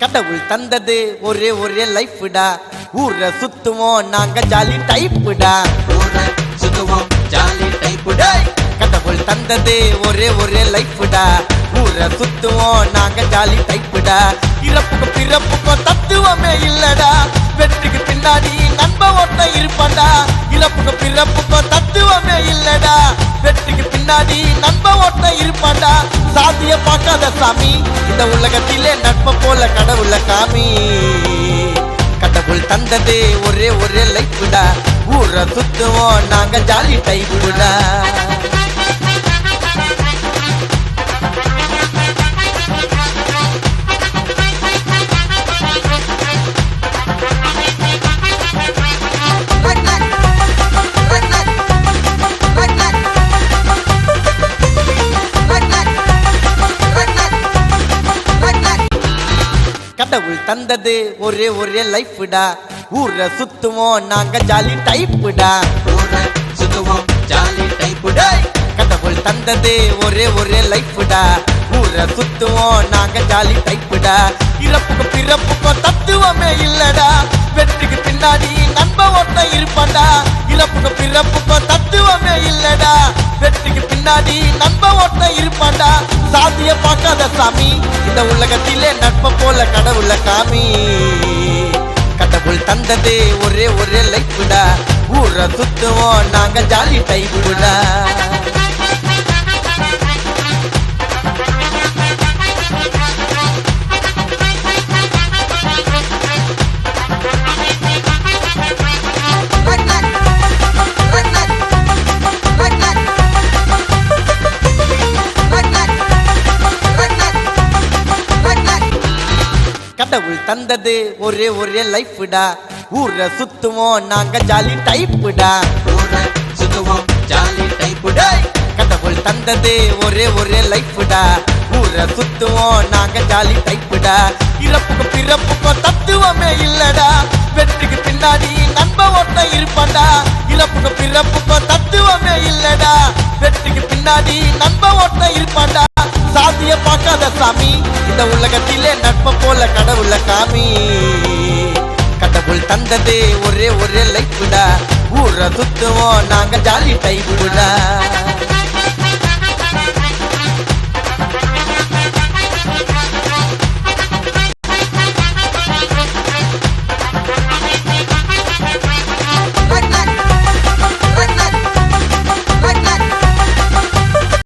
கடவுள் தந்தது ஒரே ஒரே லைஃப்டா. ஊரை சுத்துவோம் நாங்க ஜாலி டைப்புடா. ஊரை சுத்துவோம் ஜாலி டைப்புடா. கடவுள் தந்தது ஒரே ஒரே லைஃப்டா. ஊரை சுத்துவோம் நாங்க ஜாலி டைப்புடா. இறப்புக்கும் பிறப்புக்கும் தத்துவமே இல்லடா. வெற்றிக்கு பின்னாடி நண்ப ஒட்ட இருப்பான்டா. இறப்புக்கும் பிறப்புக்கும் தத்துவமே இல்லடா. வெற்றிக்கு பின்னாடி நண்ப ஒட்ட இருப்பான்டா. சாதிய பார்க்காத சாமி இந்த உலகத்திலே நட்ப போல கடவுள காமி. கடவுள் தந்தது ஒரே ஒரே லைஃப்டா. ஊரை சுத்துவோம் நாங்க ஜாலி டைப்புடா. கடவுள் தந்தது ஒரே ஒரே லைஃப்டா. ஊரை சுத்துவோம் நாங்க ஜாலி டைப்புடா. ஊரை சுத்துவோம் ஜாலி டைப்புடா. கடவுள் தந்தது ஒரே ஒரே லைஃப்டா. ஊரை சுத்துவோம் நாங்க ஜாலி டைப்புடா. இறப்புக்கும் பிறப்புக்கும் தத்துவமே இல்லடா. வெற்றிக்கு பின்னாடி நண்ப ஒட்ட இருப்பான்டா. இறப்புக்கும் பிறப்புக்கும் தத்துவமே இல்லடா. வெற்றிக்கு பின்னாடி நண்ப ஒட்ட இருப்பான்டா. சாதிய பார்க்காத சாமி இந்த உலகத்திலே நட்ப போல கடவுள காமி. கடவுள் தந்தது ஒரே ஒரே லைஃப்டா. ஊரை சுத்துவோம் நாங்க ஜாலி டைப்புடா. கடவுள் தந்தது ஒரே ஒரே லைஃப்டா. ஊரை சுத்துவோம் நாங்க ஜாலி டைப்புடா. ஊரை சுத்துவோம் ஜாலி டைப்புடா. கடவுள் தந்தது ஒரே ஒரே லைஃப்டா. ஊரை சுத்துவோம் நாங்க ஜாலி டைப்புடா. இறப்புக்கும் பிறப்புக்கும் தத்துவமே இல்லடா. வெற்றிக்கு பின்னாடி நண்ப ஒட்ட இருப்பான்டா. இறப்புக்கும் பிறப்புக்கும் தத்துவமே இல்லடா. வெற்றிக்கு பின்னாடி நண்ப ஒட்ட இருப்பான்டா. சாதிய பார்க்காத சாமி இந்த உலகத்திலே நட்ப போல கடவுள காமி. கடவுள் தந்தது ஒரே ஒரே லைஃப்டா. ஊரை சுத்துவோம் நாங்க ஜாலி டைப்புடா.